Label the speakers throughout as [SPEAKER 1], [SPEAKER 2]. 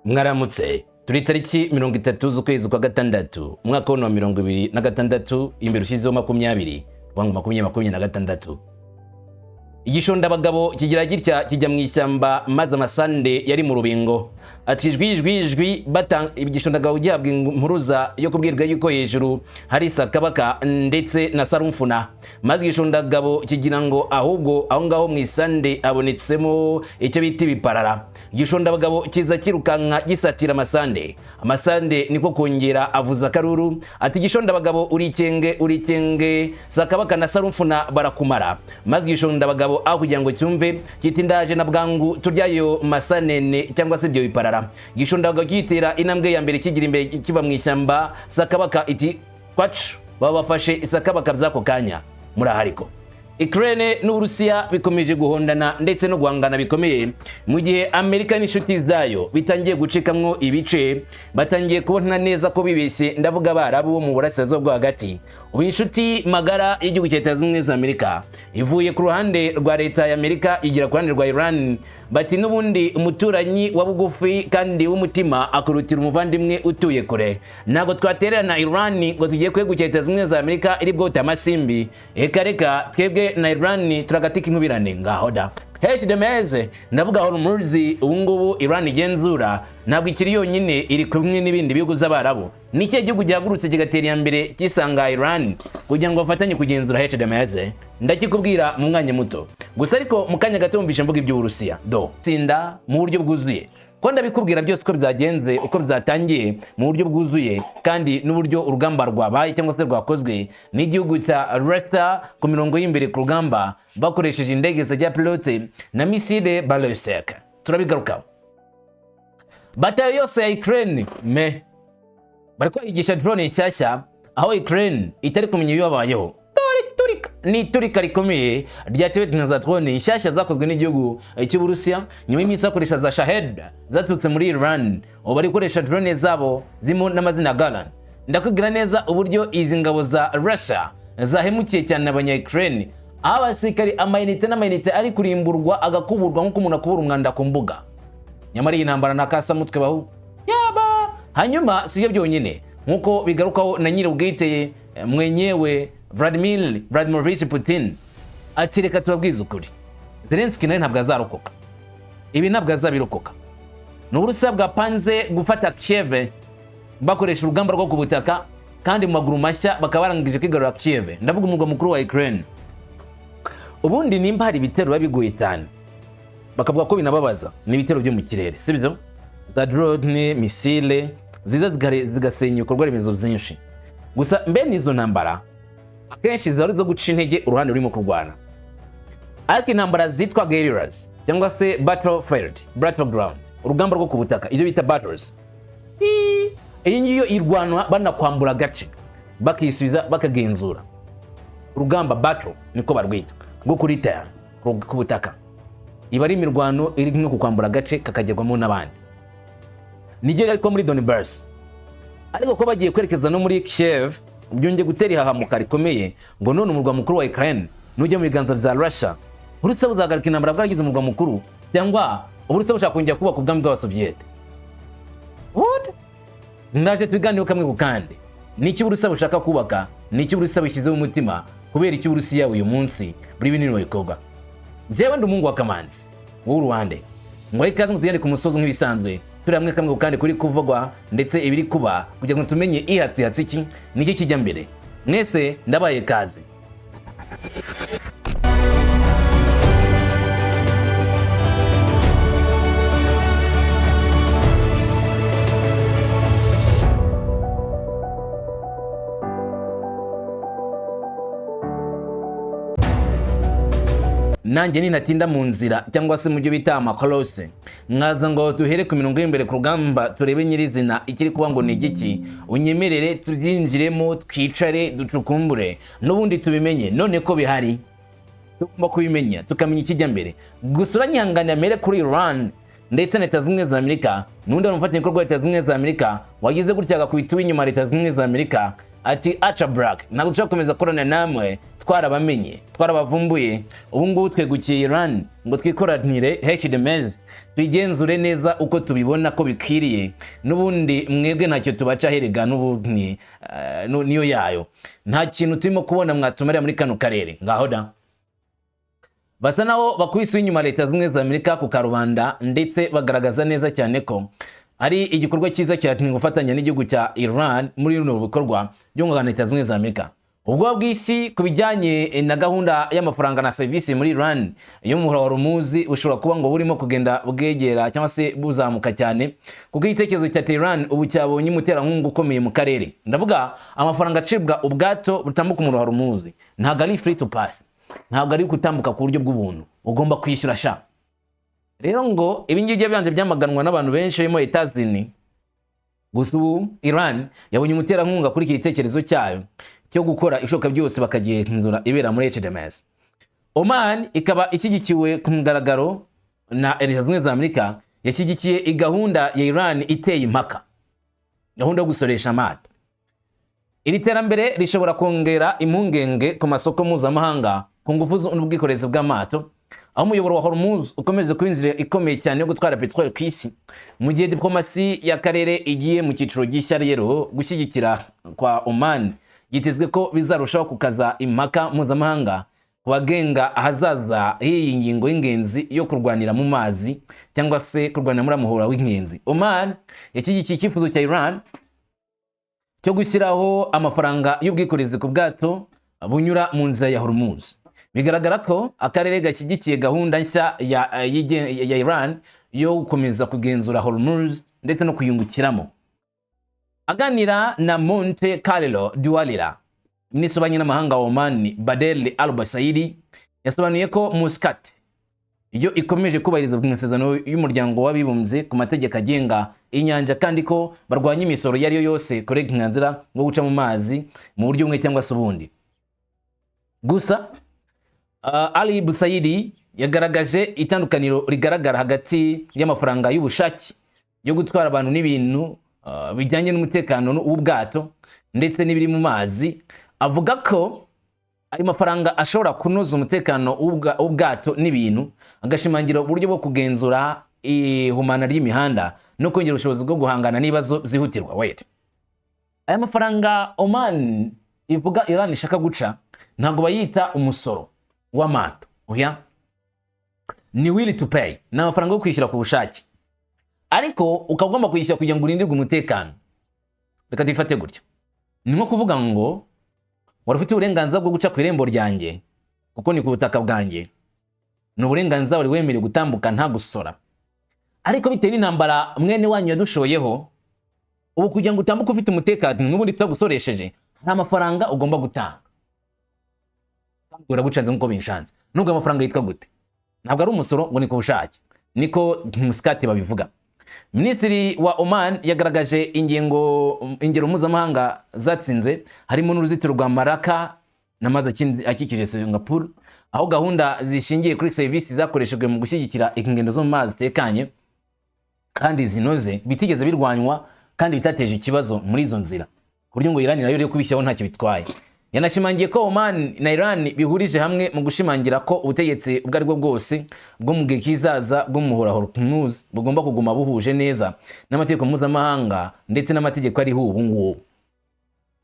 [SPEAKER 1] Mwaramutse turi tariki 30 z'ukwezi kwa gatandatu umwaka wa 2026 imbere ushizeho 20 wangu 2026. Igishonda abagabo kigira gitya kijya mu ishyamba maze amasande yari mu rubingo atijwijwijwi batanga igishonda gabo gihabwa impuruza yo kubwirwa yuko hejuru hari sakabaka ndetse na sarumfuna maze igishonda gabo kigira ngo ahubwo aho ngaho mu isande abonetsemo icyo bita biparara. Igishonda abagabo kiza kirukanka gisatira amasande niko kongera avuza karuru ati igishonda abagabo urikenge sakabaka na sarumfuna barakumara maze igishonda abagabo aho kugira ngo cyumve kiti ndaje na bwangu turyayo masanene cyangwa se byo biparara. Igishonda abagabo kitera inambwe ya mbere kigira imbere kiva mu ishyamba sakabaka iti kwacu babafashe isakabaka byako kanya murahariko. Ukraine n'Uburusiya bikomeje guhondana ndetse no guhangana bikomeye mu gihe Amerika n'inshuti zayo bitangiye gucikamwo ibice batangiye kubona neza ko bibese ndavuga abarabu bo mu burasirazuba bwo hagati. Ubu inshuti magara y'igihugu cya Leta Zunze Ubumwe za Amerika ivuye ku ruhande rwa leta ya Amerika igira ku ruhande rwa Iran bati n'ubundi umuturanyi wa bugufi kandi w'umutima akurutira umuvandimwe utuye kure. Ntago twatererana Iran ngo tugiye kwegukira Leta Zunze Ubumwe za Amerika iri bwote amasimbi reka twebwe na Iran turagatika inkubirane ngaho da HDMeze ndavuga aho umuruzi ubungubu Iran igenzura ntabwo ikiri yonyine iri kumwe n'ibindi bihugu z'abarabu. Niki gihugu gihagurutse kigatera ya mbere kisanga Iran kugira ngo bafatanye kugenzura HDMeze ndakikubwira mu mwanya muto gusa ariko mu kanya gato mvishe mvuga iby'Uburusiya do tsinda mu buryo bwuzuye ko ndabikubwira byose uko byagenze uko byatangiye mu buryo bwuzuye kandi n'uburyo urugamba rwabaye cyangwa se rwakozwe n'igihugu cya Russia ku mirongo y'imbere ku rugamba bakoresheje indege za pilote na misile ballistic. Turabigarukaho. Batayo yose ya Ukraine bari kwigisha drone nshyashya aho Ukraine itari kumenya ibibabayeho ni turika rikomeye ryatewe na za drone nshyashya zakozwe n'igihugu cy'Uburusiya nyuma y'imisi bakoresha za Shahed zaturutse muri Iran ubu bari gukoresha drone zabo zimo n'amazina Galan. Ndakubwira neza uburyo izi ngabo za Russia zahemukiye cyane abanya Ukraine abasirikari amayinite ari kurimburwa agakuburwa nk'uko umuntu akubura umwanda ku mbuga. Nyamara iyi ntambara nakasa mutwe bahu yaba hanyuma sibyo byonyine nk'uko bigarukaho na nyiri ubwiteye mwenyewe Vladimir Putin ati reka tubabwize ukuri Zelensky nawe ntabwo azarokoka ibi ntabwo azabirokoka. n'Uburusiya bwapanze gufata Kiev bakoresha urugamba rwo ku butaka kandi mu maguru mashya bakaba barangije kwigarura Kiev ndavuga umugwa mukuru wa Ukraine. Ubundi nimba hari ibitero babigoye cyane bakavuga ko binababaza ni ibitero byo mu kirere sibyo za drone misile ziza zigasenya ibikorwa remezo byinshi gusa mbe nizo ntambara akenshi zari zo guca intege uruhande rurimo kurwana ariko intambara zitwa guerrillas cyangwa se battleground urugamba rwo ku butaka ibyo bita battles iyi ngiyo irwanwa banakwambura agace bakisubiza bakagenzura urugamba battle niko barwita rwo kuri terre ku butaka iba ari imirwano iri nko kukwambura agace kakagerwamo n'abandi. Nigera ariko muri Donbass ariko ko bagiye kwerekeza no muri Kiev byongeye gutera ihahamuka rikomeye ngo none umurwa mukuru wa Ukraine nujya mu biganza bya Russia Uburusiya buzagarika intambara bwaragize umurwa mukuru cyangwa Uburusiya bushaka kongera kubaka ubwami bw'Abasoviete. What? Ndaje tubiganireho kamwe ku kandi niki Uburusiya bushaka kubaka niki Uburusiya bushyizeho umutima kubera iki Uburusiya uyu munsi buri bintu bikorwa. Jewe ndi umungu wa Kamanzi w'Uruwande ngo ikaze mutugende ku musozo nk'ibisanzwe turi hamwe kamwe kandi kuri kuvugwa ndetse ibiri kuba kugira ngo tumenye ihatsi iki niki kijya mbere. Mwese ndabaye kaze. Nanjye ninatinda mu nzira cyangwa se mu byo bita amakorose mwaza ngo duhere ku mirongo y'imbere ku rugamba turebe nyirizina ikiri kuba ngo ni igiki unyemerere tubyinjiremo twicare ducukumbure n'ubundi tubimenye none ko bihari tugomba kubimenya tukamenya ikijya mbere. Gusa uranyihangana mere kuri Iran ndetse na Leta Zunze Ubumwe za Amerika n'undi wamufatanya ibikorwa Leta Zunze Ubumwe za Amerika wagize gutya agakubita inyuma Leta Zunze Ubumwe za Amerika ati acha black ntabwo dushobora gukomeza korana namwe twarabamenye twarabavumbuye ubu ngubu twegukiye Iran ngo twikoranire HDMZ twigenzure neza uko tubibona ko bikwiriye n'ubundi mwebwe ntacyo tubaca herega n'ubundi niyo yayo nta kintu turimo kubona mwatumarira muri kano karere ngaho da basa naho bakubise inyuma leta zimwe za Amerika ku karubanda ndetse bagaragaza neza cyane ko ari igikorwa cyiza cyane gufatanya n'igihugu cya Iran muri runo bikorwa byo ngana leta zimwe za Amerika ubwo bw'isi kubijyanye na gahunda y'amafaranga na service muri Iran yo muhora wa Rumuzi ushobora kuba ngo burimo kugenda bwegera cyangwa se buzamuka cyane kuko igitekerezo cya Iran ubu cyabonye umuterankunga ukomeye mu karere ndavuga amafaranga acibwa ubwato butambuka umuhora wa Rumuzi ntago ari free to pass ntago ari gutambuka ku buryo bw'ubuntu ugomba kwishyura sha rero ngo ibingiye byanje byamaganwa n'abantu benshi barimo Etazini gusa ubu Iran yabonye umuterankunga kuri iki gitekerezo cyayo cyo gukora ishoka byose bakagenzura ibera muri HDMZ. Oman ikaba ishyigikiwe ku mugaragaro na Leta Zunze za Amerika yashyigikiye igahunda ya Iran iteye impaka gahunda yo gusoresha amato. Iri terambere rishobora kongera impungenge ku masoko mpuzamahanga ku ngufu n'ubwikorezi bw'amato aho umuyoboro wa Hormuz ukomeje kuba inzira ikomeye cyane yo gutwara petrol ku isi mu gihe diplomasi y'akarere igiye mu cyiciro gishya rero gushyigikira kwa Oman yitezwe ko bizarushaho kukaza impaka mpuzamahanga kubagenga ahazaza h'iyi ngingo y'ingenzi yo kurwanira mu mazi cyangwa se kurwanira muri amuhora w'ingenzi. Oman yashyigikiye icyifuzo cya Iran cyo gushyiraho amafaranga y'ubwikorezi ku bwato bunyura mu nzira ya Hormuz. Bigaragara ko akarere gashyigikiye gahunda nshya ya Iran yo gukomeza kugenzura Hormuz ndetse no kuyungukiramo. Aganira na Monte Carlo Dualira, Minisitiri w'Ububanyi n'Amahanga wa Oman Badel Al-Busaidi yasobanuye ko Muscat iyo ikomeje kubahiriza amasezerano y'umuryango w'abibumbye ku mategeko agenga inyanja kandi ko barwanya imisoro yari yose kuri inzira ngo guca mu mazi mu buryo bumwe cyangwa se ubundi. Gusa Ali Busaidi yagaragaje itandukaniro rigaragara hagati y'amafaranga y'ubushake yo gutwara abantu n'ibintu bijyanye n'umutekano w'ubwato ndetse n'ibiri mu mazi avuga ko ayo mafaranga ashobora kunoza umutekano w'ubwato n'ibintu agashimangira uburyo bwo kugenzura ihumana ry'imihanda no kongera ubushobozi bwo guhangana n'ibibazo zihutirwa. Aya mafaranga Oman ivuga Iran ishaka guca ntabwo bayita umusoro w'amato oya ni will to pay na amafaranga yo kwishyura ku bushake ariko ukagomba kwishyura kugira ngo urindirwe umutekano. Reka difate gutyo ni nko kuvuga ngo wari ufite uburenganzira bwo guca ku irembo ryanjye kuko ni ku butaka bwanjye ni uburenganzira wari wemerewe gutambuka nta gusora ariko bitewe n'intambara mwene wanyu yadushoyeho ubu kugira ngo utambuke ufite umutekano n'ubundi tutagusoresheje nta mafaranga ugomba gutanga urabucanze nkuko binshanze nubwo amafaranga yitwa gute ntabwo ari umusoro ngo ni ku bushake niko Muscat babivuga. Minisitiri wa Oman yagaragaje ingero mpuzamahanga zatsinzwe harimo n'uruzitiro rwa Maraka n'amazi akikije Singapore aho gahunda zishingiye kuri serivisi zakoreshejwe mu gushyigikira ingendo zo mu mazi zitekanye kandi zinoze bitigeze birwanywa kandi bitateje ikibazo muri izo nzira ku buryo ngo Iran nayo rero kubishyiraho ntacyo bitwaye. Yanashimangiye ko Oman na Iran bihurije hamwe mu gushimangira ko ubutegetsi ubwo aribwo bwose bwo mu gihe kizaza bwo muhora Hormuz bugomba kuguma buhuje neza n'amategeko mpuzamahanga ndetse n'amategeko ariho ubu ngubu.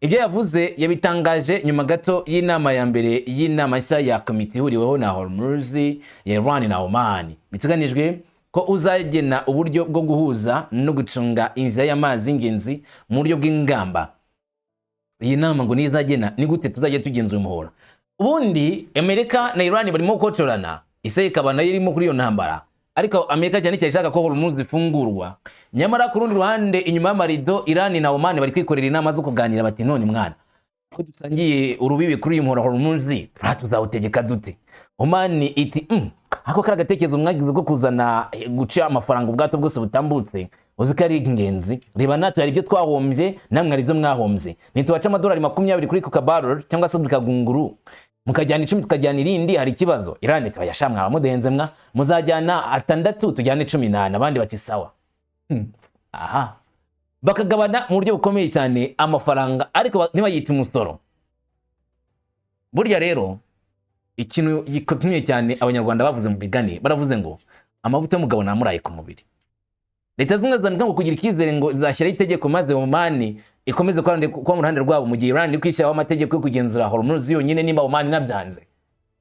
[SPEAKER 1] Ibyo yavuze yabitangaje nyuma gato y'inama ya mbere y'inama nshya ya komite ihuriweho na Hormuz ya Iran na Oman. Biteganijwe ko uzagena uburyo bwo guhuza no gucunga inzira y'amazi y'ingenzi mu buryo bw'ingamba. Iyi nama ngo nizagena ni gute tuzajya tugenzura umuhora. Ubundi Amerika na Iran barimo gukocorana ise ikaba nayo irimo kuri iyo ntambara ariko Amerika cyane cyane ishaka ko Hormuz ifungurwa nyamara ku rundi ruhande inyuma y'amarido Iran na Oman bari kwikorera inama zo kuganira bati none mwana ko dusangiye urubibi kuri uyu muhora Hormuz tuzawutegeka dute. Oman iti ako karagatekerezo mwagize ko kuzana guca amafaranga ubwato bwose butambutse uziko ari ingenzi reba natwe hari ibyo twahombye namwe ari byo mwahombye nitubaca amadolari 20 kuri coca barrel cyangwa se bikagunguru mukajyana 10 tukajyana irindi hari ikibazo. Iran tuyashamwa abamudenze mwa muzajyana 6 tujyane 18 abandi bati sawa aha bakagabana mu buryo bukomeye cyane amafaranga ariko niba yita umusoro burya rero ikintu gikomeye cyane abanyarwanda bavuze mu bigani, baravuze ngo amavuta y'umugabo namuraye ku mubiri. Leta zunze ubumwe ngo kugira icyizere ngo zashyiraho itegeko maze Oman ikomeze kuba mu ruhande rwabo mu gihe Iran iri kwishyiraho amategeko yo kugenzura Hormuz yonyine nimba Oman nabyanze.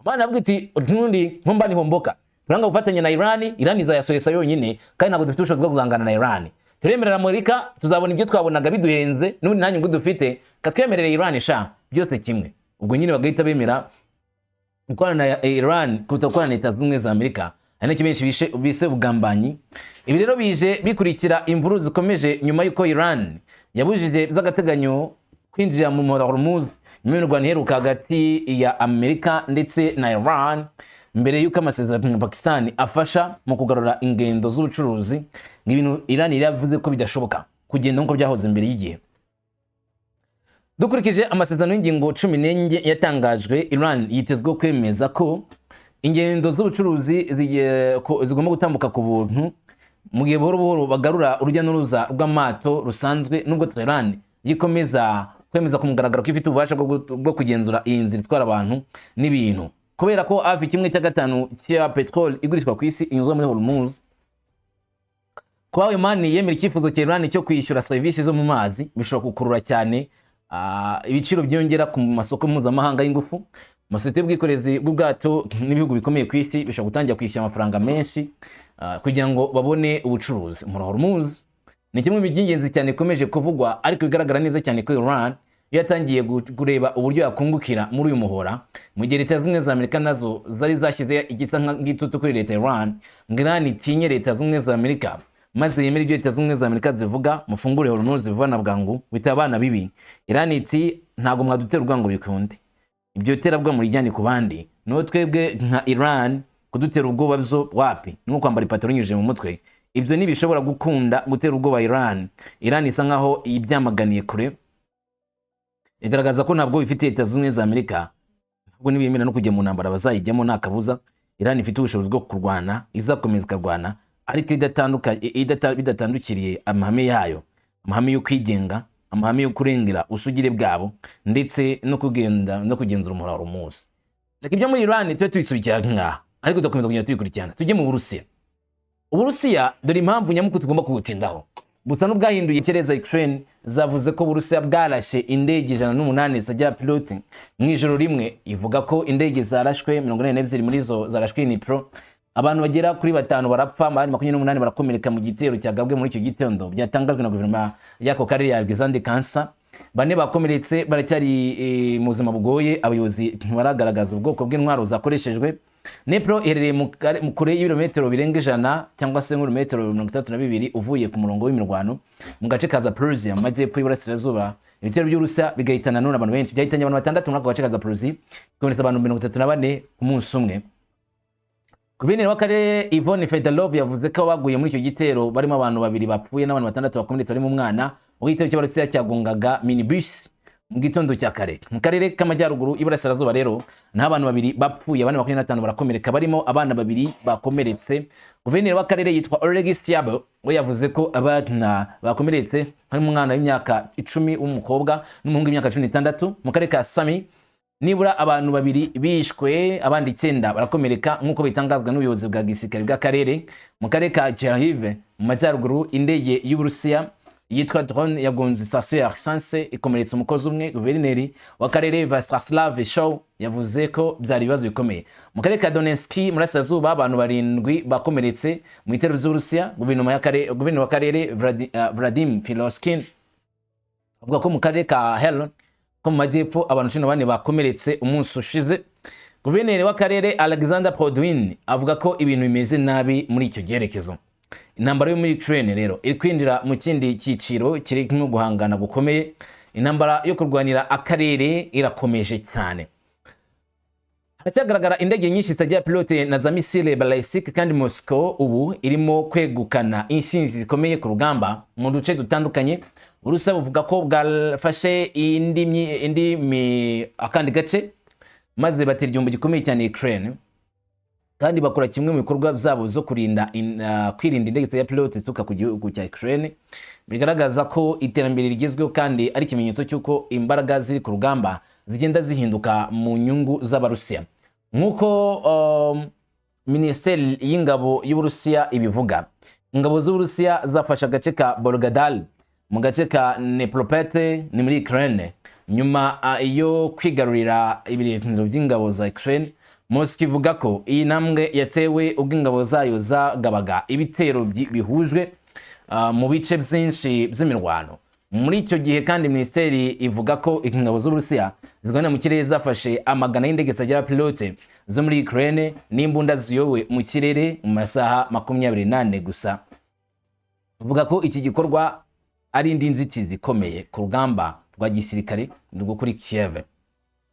[SPEAKER 1] Oman avuga iti ntundi nkomba ni homboka, turanga gufatanya na Iran izayasohesa yonyine kandi ntabwo dufite ubushobozi bwo kuzangana na Iran. Turemerera Amerika tuzabona ibyo twabonaga biduhenze n'ubundi nta nyungu dufite, katwemerere Iran sha byose kimwe. Ubwo nyine bagahita bemera gukorana na Iran kutakorana na Leta zunze ubumwe za Amerika, ari nacyo benshi bise ubugambanyi. Ibi rero bije bikurikira imvuru zikomeje nyuma y'uko Iran yabujije by'agateganyo kwinjira mu muhora Hormuz nyuma y'urwano iheruka hagati ya Amerika ndetse na Iran, mbere y'uko amasezerano ya Pakistan afasha mu kugarura ingendo z'ubucuruzi, ngibintu Iran yavuze ko bidashoboka kugenda nkuko byahoze mbere y'igihe. Dukurikije amasezerano y'ingingo 14 yatangajwe, Iran yitezwe kwemeza ko ingendo z'ubucuruzi zigomba gutambuka ku buntu mu gihe buhoro buhoro bagarura urujya n'uruza rw'amato rusanzwe, nubwo Iran yikomeza kwemeza ku mugaragaro ko ifite ububasha bwo kugenzura iyi nzira itwara abantu n'ibintu, kubera ko hafi 1/5 cya petrol igurishwa ku isi inyuzwa muri Hormuz. Kuba Oman yemera icyifuzo cya Iran cyo kwishyura serivisi zo mu mazi bishobora gukurura cyane ibiciro byongera ku masoko mpuzamahanga y'ingufu. Amasosiyete y'ubwikorezi bw'ubwato n'ibihugu bikomeye ku isi bishobora gutangira kwishyura amafaranga menshi kugira ngo babone ubucuruzi. Muri Hormuz ni kimwe mu by'ingenzi cyane ikomeje kuvugwa, ariko bigaragara neza cyane ko Iran yatangiye kureba uburyo yakungukira muri uyu muhora, mu gihe Leta zunze ubumwe za Amerika nazo zari zashyize igisa nk'igitutu kuri Leta Iran ngo Iran itinye Leta zunze ubumwe za Amerika maze yemera ibyo Leta zunze ubumwe za Amerika zivuga, mufungure Hormuz bivana bwangu bitabana bibi. Iran iti ntago mwadutera urwango bikunde, ibyo terabwa muri jyane ku bandi, no twebwe nka Iran kudutera ubwoba byo wapi, nuko kwambara ipataro nyuje mu mutwe, ibyo nibishobora gukunda gutera ubwoba Iran. Iran isa nkaho ibyamaganiye kure, igaragaza ko ntabwo ifite Leta zunze ubumwe za Amerika, ntabwo nibiyemera no kujya mu ntambara bazayijyamo nta kabuza. Iran ifite ubushobozi bwo kurwana, izakomeza kurwana, ariko bidatandukiriye amahame yayo, amahame yo kwigenga, amahame yo kurengera usugire bwabo ndetse no kugenzura umuhora Hormuz. Reka ibyo muri Iran twe tubisubikira nka, ariko tukomeza kugenda tubikurikirana. Tujye mu Burusiya. Uburusiya dore impamvu nyamukuru tugomba kugutindaho. Busa n'ubwahinduye icyerezo Ukraine zavuze ko Burusiya bwarashe indege 108 zajya pilote mu ijoro rimwe, ivuga ko indege zarashwe 42 muri zo zarashwe Dnipro. Abantu bagera kuri 5 barapfa, abandi 28 barakomereka mu gitero cyagabwe muri icyo gitondo, byatangajwe na guverinoma y'ako karere ya Alexander Kansa. 4 bakomeretse baracyari mu buzima bugoye, abayobozi baragaragaza ubwoko bw'intwaro zakoreshejwe. Dnipro iherereye mu kure y'ibirometero birenga 100 cyangwa se nk'ibirometero 32 uvuye ku murongo w'imirwano mu gace ka Zaporozhye mu majyepfo y'Iburasirazuba. Ibitero by'Urusiya bigahitana none abantu benshi, byahitanye abantu 6 muri ako gace ka Zaporozhye, bikomeretsa abantu 34 ku munsi umwe. Guverineri w'akarere Ivone Fedorov yavuze ko baguye muri icyo gitero barimo abantu 2 bapfuye n'abantu 6 bakomeretse barimo umwana. Igitero cy'Abarusiya cyagungaga minibus mu gitondo cya kare mu karere k'amajyaruguru y'Iburasirazuba. Rero nta abantu 2 bapfuye, abandi 25 barakomereka, barimo abana 2 bakomeretse. Guverineri w'akarere yitwa Oleg Styabel we yavuze ko abana bakomeretse harimo umwana w'imyaka 10 w'umukobwa n'umuhungu w'imyaka 16 mu karere ka Sami. Nibura abantu 2 bishwe, abandi 9 barakomereka nk'uko bitangazwa n'ubuyobozi bwa gisirikare bw'akarere. Mu karere ka Chernihiv mu majyaruguru, indege y'Uburusiya yitwa drone yagonze station ya Arsense ikomeretsa umukozi umwe. Guverineri w'akarere Vaslav Show yavuze ko byari ibibazo bikomeye. Mu karere ka Donetsk muri Asirazuba abantu 7 bakomeretse mu bitero by'Uburusiya. Guverineri w'akarere Vladimir Filoskin avuga ko mu karere ka Helon ko mu majyepfo abantu 14 bakomeretse umunsi ushize. Guverineri w'akarere Alexander Podwin avuga ko ibintu bimeze nabi muri icyo gerekezo. Intambara yo muri Ukraine rero iri kwinjira mu kindi cyiciro kirimo guhangana gukomeye. Intambara yo kurwanira akarere irakomeje cyane. Haracyagaragara indege nyinshi zitajya pilote na za misile ballistic, kandi Moscow ubu irimo kwegukana insinzi zikomeye ku rugamba mu duce dutandukanye. Urusiya buvuga ko bwafashe akandi gace maze batera igihombo gikomeye cyane Ukraine, kandi bakora kimwe mu bikorwa byabo zo kwirinda indege ya pilote zituruka ku gihugu cya Ukraine. Bigaragaza ko iterambere rigezweho kandi ari ikimenyetso cy'uko imbaraga ziri ku rugamba zigenda zihinduka mu nyungu z'Abarusiya. Nk'uko Minisiteri y'Ingabo y'Uburusiya ibivuga, ingabo z'Uburusiya zafashe agace ka Volgodar mu gace ka Dnipropetrovsk ni muri Ukraine nyuma yo kwigarurira ibirindiro by'ingabo za Ukraine. Moscow ivuga ko iyi ntambwe yatewe ubwo ingabo zayo zagabaga ibitero bihujwe mu bice byinshi by'imirwano. Muri icyo gihe kandi minisiteri ivuga ko ingabo z'Uburusiya zigana mu kirere zafashe amagana y'indege zitagira pilote zo muri Ukraine n'imbunda ziyowe mu kirere mu masaha 24 gusa. Ivuga ko iki gikorwa ari indi nzitizi ikomeye ku rugamba rwa gisirikare rwo kuri Kiev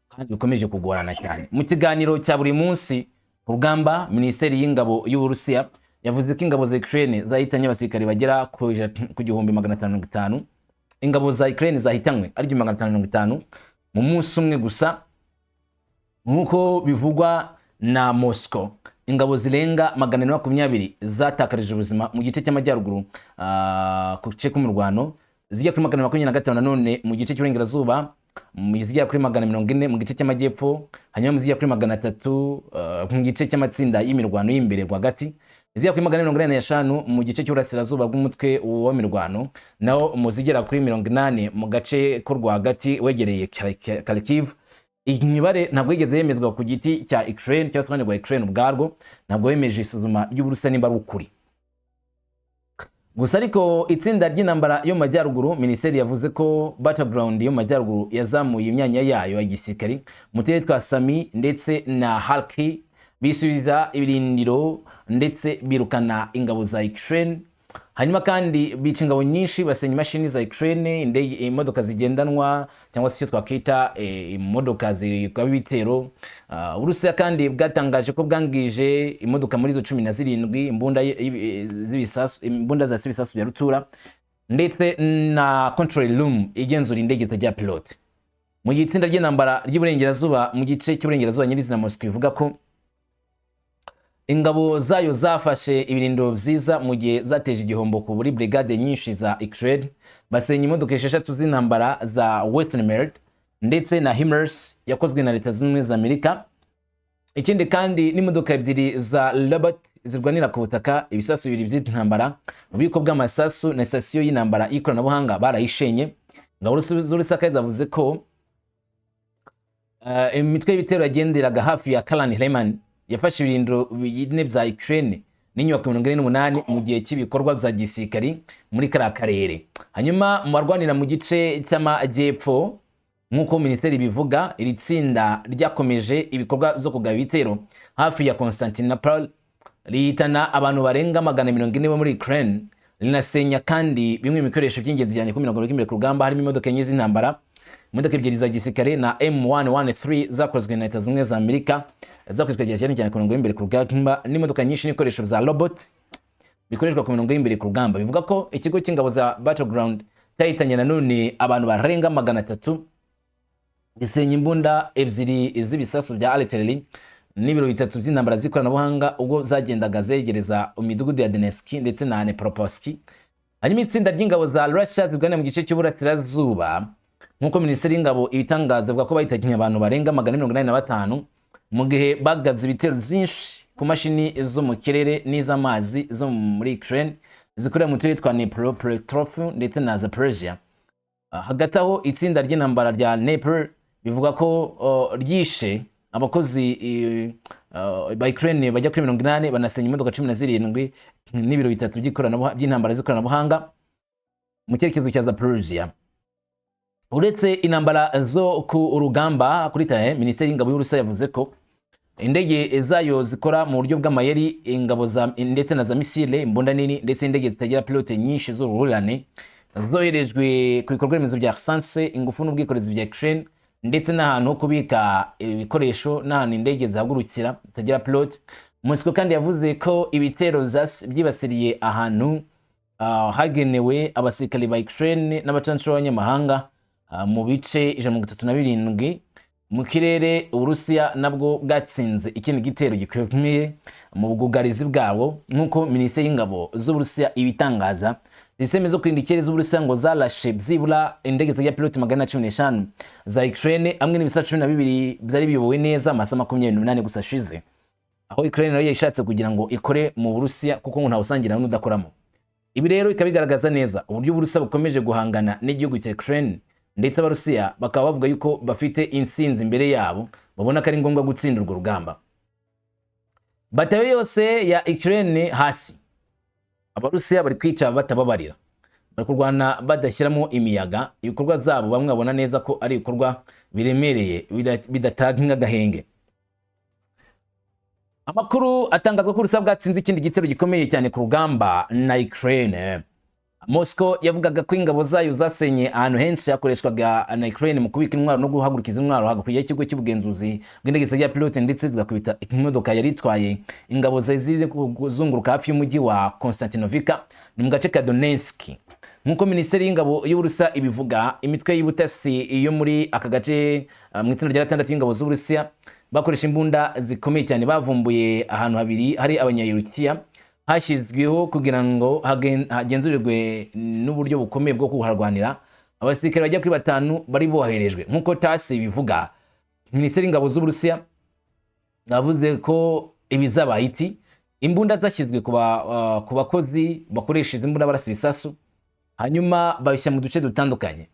[SPEAKER 1] kandi bikomeje kugorana cyane. Mu kiganiro cya buri munsi ku rugamba, minisiteri y'ingabo y'Uburusiya yavuze ko ingabo za Ukraine zahitanye abasirikare bagera ku 1550. Ingabo za Ukraine zahitanywe ari 1550 mu munsi umwe gusa. Nk'uko bivugwa na Moscow, ingabo zirenga 120 zatakarije ubuzima mu gice cy'amajyaruguru ku gice k'umurwano, zijya kuri 125 nanone mu gice cy'uburengerazuba, zijya kuri 140 mu gice cy'amajyepfo, hanyuma zijya kuri 300 mu gice cy'amatsinda y'imirwano y'imbere rwagati, zijya kuri 145 mu gice cy'uburasirazuba bw'umutwe wa mirwano, naho muzigera kuri 80 mu gace ko rwagati wegereye Kharkiv. Iyi mibare ntabwo yigeze yemezwa ku giti cya Ukraine cyangwa se rwa Ukraine ubwarwo, ntabwo yemeje isuzuma ry'Uburusiya nimba ari ukuri. Gusa ariko itsinda ry'intambara yo majyaruguru, minisiteri yavuze ko battleground yo majyaruguru yazamuye imyanya yayo ya gisirikari mu turere twa Sami ndetse na Kharkiv, bisubiza ibirindiro ndetse birukana ingabo za Ukraine. Hanyuma kandi bica ingabo nyinshi, basenya imashini za Ukraine, imodoka zigendanwa cyangwa se icyo twakita imodoka zikaba ibitero. Uburusiya kandi bwatangaje ko bwangije imodoka muri zo 17, imbunda za ibisasu bya rutura ndetse na control room igenzura indege zitagira pilote. Mu gihe itsinda ry'intambara ry'Iburengerazuba mu gice cy'Uburengerazuba nyirizina Moscow ivuga ko ingabo zayo zafashe ibirindiro byiza mu gihe zateje igihombo ku buri brigade nyinshi za Ukraine, basenya imodoka 6 z'intambara za Western Melt ndetse na HIMARS yakozwe na Leta Zunze Ubumwe za Amerika. Ikindi kandi n'imodoka 2 za Robot zirwanira ku butaka, ibisasu 2 by'intambara, ububiko bw'amasasu na station y'intambara y'ikoranabuhanga barayishenye. Ingabo z'Uburusiya zavuze ko imitwe y'ibitero yagenderaga hafi ya Kalan Hleman yafashe ibirindiro bine bya Ukraine n'inyubako 48 mu gihe cy'ibikorwa bya gisirikari muri kara karere. Hanyuma mu barwanira mu gice cy'amajyepfo, nk'uko minisiteri bivuga, iri tsinda ryakomeje ibikorwa byo kugaba ibitero hafi ya Constantinople, rihitana abantu barenga 140 bo muri Ukraine, rinasenya kandi bimwe mu bikoresho by'ingenzi cyane ku mirongo imbere ku rugamba, harimo imodoka enye z'intambara, imodoka 2 za gisirikare na M113 zakozwe na Leta Zunze Ubumwe za Amerika, zakozwe cyane ku mirongo imbere ku rugamba, n'imodoka nyinshi n'ibikoresho bya robot bikoreshwa ku mirongo imbere ku rugamba. Bivuga ko ikigo cy'ingabo za battleground cyahitanye nanone abantu barenga 300, gisenya imbunda 2 z'ibisasu bya artillery n'ibiro 3 by'intambara z'ikoranabuhanga ubwo zagendaga zegereza imidugudu ya Donetsk ndetse na Dnipropetrovsk. Hanyuma itsinda ry'ingabo za Russia zirwanira mu gice cy'uburasirazuba, nk'uko minisiteri y'ingabo ibitangaza, ivuga ko bahitanye abantu barenga 185 mu gihe bagabye ibitero byinshi ku mashini zo mu kirere n'iz'amazi zo muri Ukraine zikorera mu turere twa Dnipropetrovsk ndetse na Zaporizhia. Hagati aho itsinda ry'intambara rya Dnipro bivuga ko ryishe abakozi ba Ukraine bajya kuri 80, banasenya imodoka 17 n'ibiro 3 by'intambara z'ikoranabuhanga mu cyerekezo cya Zaporizhia. Uretse intambara zo ku rugamba kuri tahe, minisiteri y'ingabo y'Uburusiya yavuze ko indege zayo zikora mu buryo bw'amayeri, ingabo za ndetse na za misile, imbunda nini ndetse indege zitagira pilote nyinshi z'uruhurane zoherejwe ku bikorwa remezo bya Kherson, ingufu n'ubwikorezi bya Ukraine ndetse n'ahantu ho kubika ibikoresho n'ahantu indege zihagurukira zitagira pilote. Moscow kandi yavuze ko ibitero byibasiriye ahantu hagenewe abasirikali ba Ukraine n'abacancuro b'abanyamahanga mu bice 137 mu kirere. Uburusiya nabwo bwatsinze ikindi gitero gikomeye mu bwugarizi bwabo, nk'uko minisiteri y'ingabo z'Uburusiya ibitangaza. Systeme zo kurinda ikirere z'Uburusiya ngo zarashe byibura indege zijya piloti 115 za Ukraine amwe n'ibisa 12 byari biyobowe neza amasaha 28 gusa ashize, aho Ukraine nayo yashatse kugira ngo ikore mu Burusiya kuko ngo ntawusangira n'udakoramo. Ibi rero ikabigaragaza neza uburyo Uburusiya bukomeje guhangana n'igihugu cya Ukraine, ndetse Abarusiya bakaba bavuga yuko bafite insinzi imbere yabo, babona ko ari ngombwa gutsinda urwo rugamba. Batayo yose ya Ukraine hasi, Abarusiya bari kwica batababarira, bari kurwana badashyiramo imiyaga. Ibikorwa zabo bamwe babona neza ko ari ibikorwa biremereye bidatanga nk'agahenge. Amakuru atangaza ko Uburusiya bwatsinze ikindi gitero gikomeye cyane ku rugamba na Ukraine. Moscow yavugaga ko ingabo zayo zasenye ahantu henshi hakoreshwaga na Ukraine mu kubika intwaro no guhagurukiza intwaro hagakwiye ikigo cy'ubugenzuzi bw'indege za pilote, ndetse zigakubita imodoka yari itwaye ingabo zari kuzunguruka hafi y'umujyi wa Konstantinovka ni mu gace ka Donetsk. Nkuko Minisiteri y'Ingabo y'Uburusiya ibivuga, imitwe y'ubutasi yo muri aka gace mu itsinda rya 6 y'ingabo z'Uburusiya bakoresha imbunda zikomeye cyane. Bavumbuye ahantu habiri hari abanyayurukiya hashyizweho kugira ngo hagenzurirwe n'uburyo bukomeye bwo kuharwanira. Abasirikare bajya kuri 5 bari boherejwe. Nkuko TASS bivuga, Minisiteri y'Ingabo z'Uburusiya yavuze ko ibizabaye iti imbunda zashyizwe ku bakozi bakoresha imbunda barasa ibisasu, hanyuma babishya mu duce dutandukanye.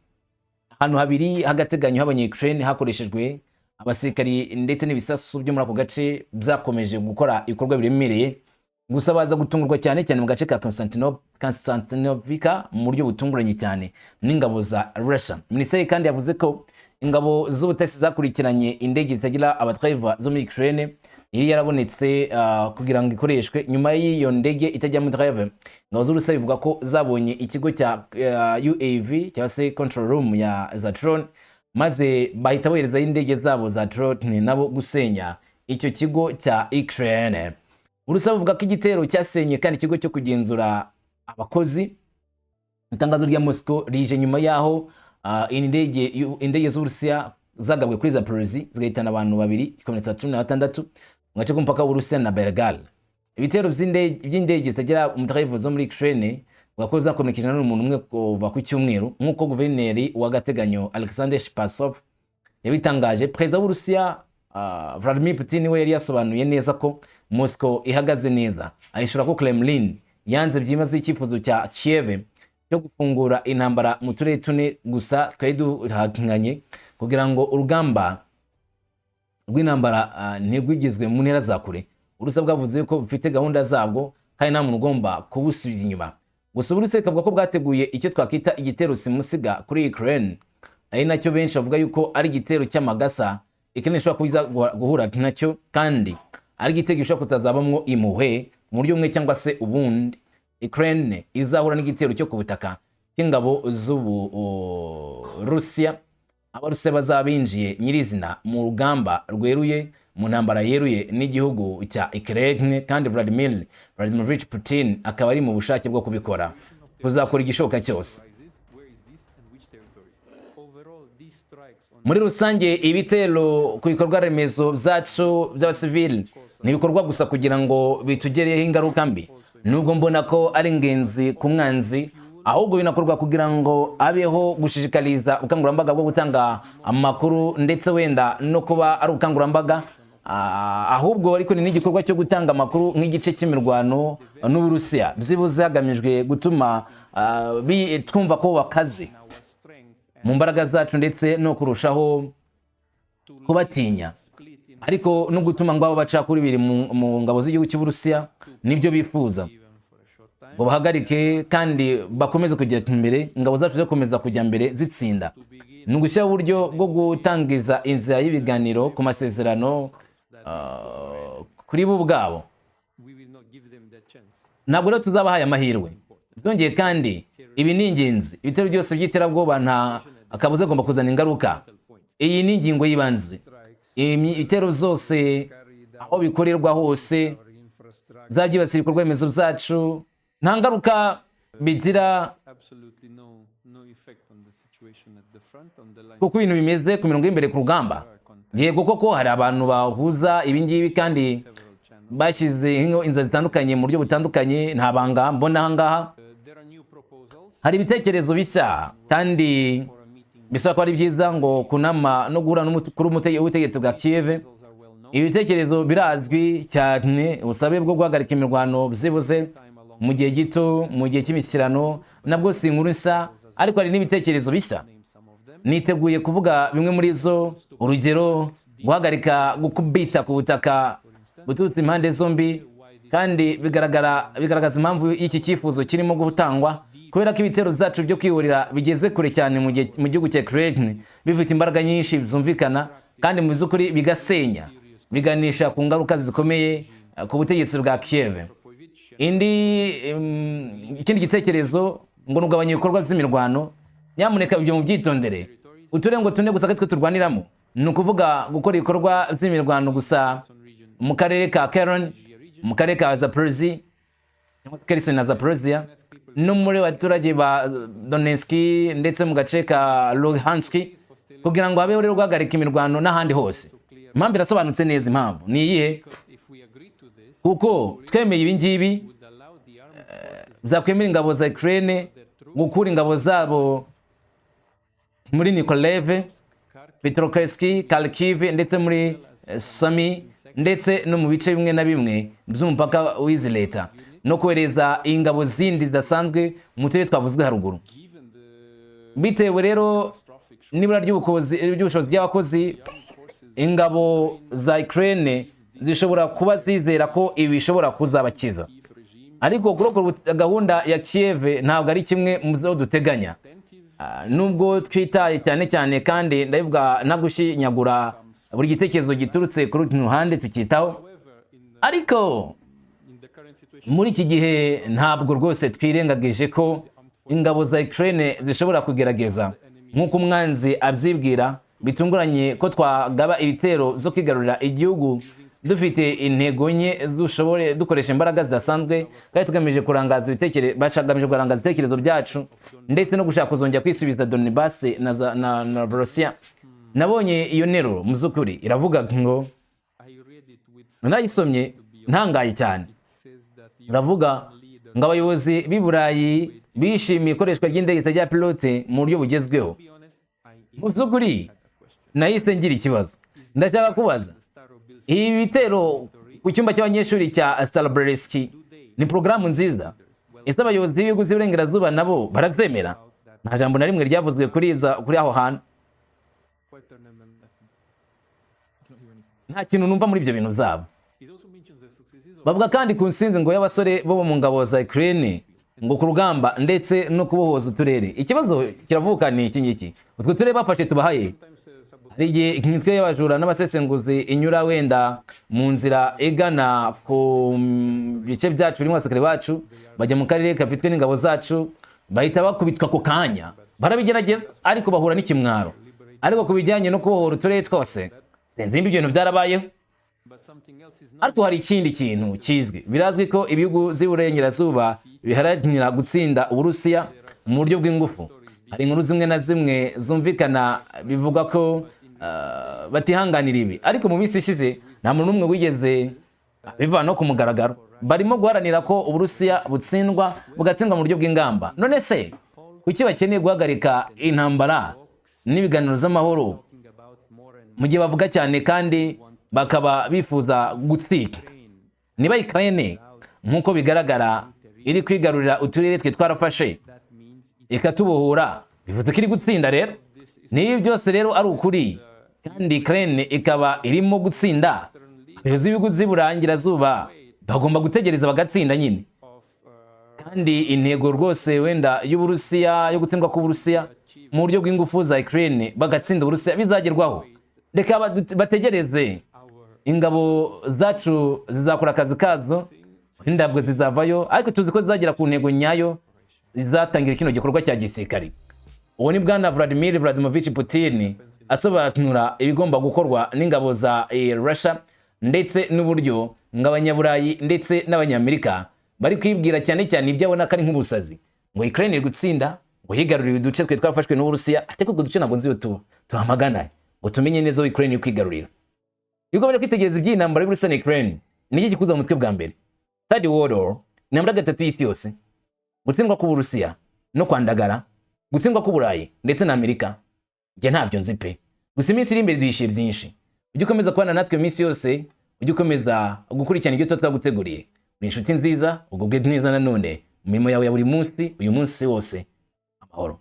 [SPEAKER 1] Ahantu habiri hagateganyo h'abanya-Ukraine hakoreshejwe abasirikari ndetse n'ibisasu byo muri ako gace byakomeje gukora ibikorwa biremereye. Gusa baza gutungurwa cyane cyane mu gace ka Konstantinovka mu buryo butunguranye cyane n'ingabo za Russia. Minisiteri kandi yavuze ko ingabo z'ubutasi zakurikiranye indege zitagira abatwara zo muri Ukraine iri yarabonetse kugira ngo ikoreshwe. Nyuma y'iyo ndege itajya mu drive, ingabo z'Uburusiya bivuga ko zabonye ikigo cya UAV cyangwa se control room ya za drone, maze bahita bohereza indege zabo za drone nabo gusenya icyo kigo cya Ukraine. Uburusiya buvuga ko igitero cyasenye kandi ikigo cyo kugenzura abakozi. Itangazo rya Moscow rije nyuma yaho indege z'Uburusiya zagabwe kuri Zaporozhye zigahitana abantu 2 ikomeretsa 16 mu gace k'umupaka w'Uburusiya na Belgorod. Ibitero by'indege zitagira umutarivo zo muri Ukraine bwakoze zakomerekeje n'umuntu umwe kuva ku cyumweru, nk'uko guverineri w'agateganyo Alexander Shpasov yabitangaje. Perezida w'Uburusiya Vladimir Putin we yari yasobanuye neza ko Moscow ihagaze neza, ayishura ko Kremlin yanze byimaze icyifuzo cya Kiev cyo gufungura intambara mu turere tune gusa twari duhanganye kugira ngo urugamba rw'intambara ntirwigizwe mu ntera za kure. Uburusiya bwavuze ko bufite gahunda zabwo kandi nta muntu ugomba kubusubiza inyuma. Gusa Uburusiya kavuga ko bwateguye icyo twakita igitero simusiga kuri Ukraine, ari nacyo benshi bavuga yuko ari igitero cy'amagasa Ukraine ishobora kuza guhura nacyo, kandi ari igitego gishobora kutazabamwo impuhwe mu buryo bumwe cyangwa se ubundi. Ukraine izahura n'igitero cyo ku butaka cy'ingabo z'Uburusiya. Abarusiya bazabinjiye nyirizina mu rugamba rweruye, mu ntambara yeruye n'igihugu cya Ukraine, kandi Vladimir Putin akaba ari mu bushake bwo kubikora, kuzakora igishoboka cyose. Muri rusange ibitero ku bikorwa remezo byacu by'abasivili ntibikorwa gusa kugira ngo bitugereho ingaruka mbi, nubwo mbona ko ari ingenzi ku mwanzi, ahubwo binakorwa kugira ngo abeho gushishikariza ubukangurambaga bwo gutanga amakuru, ndetse wenda no kuba ari ubukangurambaga ahubwo ariko ni n'igikorwa cyo gutanga amakuru nk'igice cy'imirwano n'Uburusiya, byibuze hagamijwe gutuma twumva ko bakaze mu mbaraga zacu, ndetse no kurushaho kubatinya, ariko no gutuma ngo abo bacakuri biri mu ngabo z'igihugu cy'Uburusiya nibyo bifuza ngo bahagarike kandi bakomeze kugera imbere, ingabo zacu zikomeza kujya mbere zitsinda. Ni ugushyiraho uburyo bwo gutangiza inzira y'ibiganiro ku masezerano kuri bo ubwabo. Ntabwo rero tuzabahaye amahirwe. Byongeye kandi ibi ni ingenzi, ibitero byose by'iterabwoba nta akabuze agomba kuzana ingaruka. Iyi ni ingingo y'ibanze. Ibitero zose aho bikorerwa hose byibasira ibikorwa remezo byacu, nta ngaruka bigira kuko ibintu bimeze ku mirongo y'imbere ku rugamba. Yego koko hari abantu bahuza ibingibi kandi bashyize inzira zitandukanye mu buryo butandukanye, nta banga mbona aha ngaha. hari ibitekerezo bisa kandi bisaba ko ari byiza ngo kunama no guhura n'umukuru w'ubutegetsi bwa Kiev. Ibitekerezo birazwi cyane, ubusabe bwo guhagarika imirwano byibuze mu gihe gito, mu gihe cy'imishyikirano, nabwo si inkuru nshya, ariko hari n'ibitekerezo bisa. Niteguye kuvuga bimwe muri zo, urugero guhagarika gukubita ku butaka buturutse impande zombi, kandi bigaragaza impamvu y'iki cyifuzo kirimo gutangwa, kubera ko ibitero byacu byo kwihurira bigeze kure cyane mu gihugu cya Ukraine, bifite imbaraga nyinshi zumvikana, kandi mu by'ukuri bigasenya, biganisha ku ngaruka zikomeye ku butegetsi bwa Kiev. Ikindi gitekerezo ngo nugabanya ibikorwa by'imirwano, nyamuneka ibyo mu byitondere. Uturengo tune gusa twe turwaniramo ni ukuvuga gukora ibikorwa by'imirwano gusa mu karere ka Kherson, mu karere ka Zaporozhye, Kherson na Zaporozhye, no muri abaturage ba Donetsk ndetse mu gace ka Luhansk, kugira ngo habeho rero guhagarika imirwano n'ahandi hose. Impamvu irasobanutse neza. Impamvu ni iyihe? Kuko twemeye ibi ngibi byakwemera ingabo za Ukraine gukura ingabo zabo muri Mykolaiv, Petrokivsk, Kharkiv ndetse muri Sumy ndetse no mu bice bimwe na bimwe by'umupaka w'izi leta, no kohereza ingabo zindi zidasanzwe mu turere twavuzwe haruguru. Bitewe rero n'ibura ry'ubushobozi by'abakozi, ingabo za Ukraine zishobora kuba zizera ko ibi bishobora kuzabakiza, ariko kuri gahunda ya Kiev ntabwo ari kimwe mu zo duteganya. Nubwo twitaye cyane kandi ndabivuga nagushinyagura buri gitekerezo giturutse kuri ruhande tukitaho, ariko muri iki gihe ntabwo rwose twirengagije ko ingabo za Ukraine zishobora kugerageza nk'uko umwanzi abyibwira bitunguranye ko twagaba ibitero zo kwigarurira igihugu dufite intego nke, dukoresha imbaraga zidasanzwe, kandi tugamije kurangaza ibitekerezo byacu ndetse no gushaka kuzongera kwisubiza Donbass na Russia. Nabonye iyo nteruro mu by'ukuri iravuga ngo, narayisomye ntangaye cyane, iravuga ngo abayobozi b'i Burayi bishimiye ikoreshwa ry'indege zitagira pilote mu buryo bugezweho. Mu by'ukuri nahise ngira ikibazo, ndashaka kubaza, ibi bitero ku cyumba cy'abanyeshuri cya Starobrelsk ni porogaramu nziza? Ese abayobozi b'ibihugu by'iburengerazuba nabo barabyemera? Nta jambo na rimwe ryavuzwe kuri aho hantu. Nta kintu numva muri ibyo bintu byabo. Bavuga kandi ku nsinzi ngo y'abasore bo mu ngabo za Ukraine ngo ku rugamba ndetse no kubohoza uturere. Ikibazo kiravuka ni iki ngiki, utwo turere bafashe tubahaye. Hari igihe imitwe y'abajura n'abasesenguzi inyura wenda mu nzira igana ku bice byacu birimo abasirikare bacu, bajya mu karere kafitwe n'ingabo zacu, bahita bakubitwa ku kanya. Barabigerageza ariko bahura n'ikimwaro. Ariko ku bijyanye no kubohora uturere twose, sinzi ibyo bintu byarabayeho. Ariko hari ikindi kintu kizwi, birazwi ko ibihugu by'iburengerazuba biharanira gutsinda Uburusiya mu buryo bw'ingufu. Hari inkuru zimwe na zimwe zumvikana bivuga ko batihanganira ibi, ariko mu minsi ishize nta muntu n'umwe wigeze biva no ku mugaragaro. Barimo guharanira ko Uburusiya bugatsindwa mu buryo bw'ingamba. None se kuki bakeneye guhagarika intambara n'ibiganiro z'amahoro mu gihe bavuga cyane kandi bakaba bifuza gutsinda? Niba Ukraine nk'uko bigaragara iri kwigarurira uturere twe twarafashe ikatubohora, bivuze ko iri gutsinda. Rero niba byose rero ari ukuri kandi Ukraine ikaba irimo gutsinda, abayobozi b'ibihugu by'iburengerazuba bagomba gutegereza bagatsinda nyine. Kandi intego rwose wenda y'Uburusiya yo gutsindwa k'Uburusiya mu buryo bw'ingufu za Ukraine bagatsinda Uburusiya bizagerwaho. Reka bategereze, ingabo zacu zizakora akazi kazo, ntabwo zizavayo, ariko tuzi ko zizagera ku ntego nyayo, zizatangira kino gikorwa cya gisirikare. Uwo ni bwana Vladimir Vladimirovich Putin asobanura ibigomba gukorwa n'ingabo za Russia ndetse n'uburyo ng'abanyaburayi ndetse n'abanyamerika bari kwibwira cyane cyane ibyo abona ko ari nk'ubusazi, ngo Ukraine iri gutsinda, ngo higarurire uduce twe twafashwe n'Uburusiya. Ariko utwo duce ntabwo nzi iyo tuhamagana ngo tumenye neza aho Ukraine iri kwigarurira. Bigomba kwitegereza iby'intambara y'Uburusiya na Ukraine, niki gikuza mu mutwe bwa mbere? Third World War, intambara gatatu y'isi yose, gutsindwa k'Uburusiya no kwandagara, gutsindwa k'Uburayi ndetse na Amerika, njye ntabyo nzi pe. Gusa iminsi iri imbere duhishiye byinshi. Ujye ukomeza kubana natwe iminsi yose, ujye ukomeza gukurikirana ibyo tuba twaguteguriye. Uri inshuti nziza, ugubwe neza nanone mu mirimo yawe ya buri munsi, uyu munsi wose. Amahoro.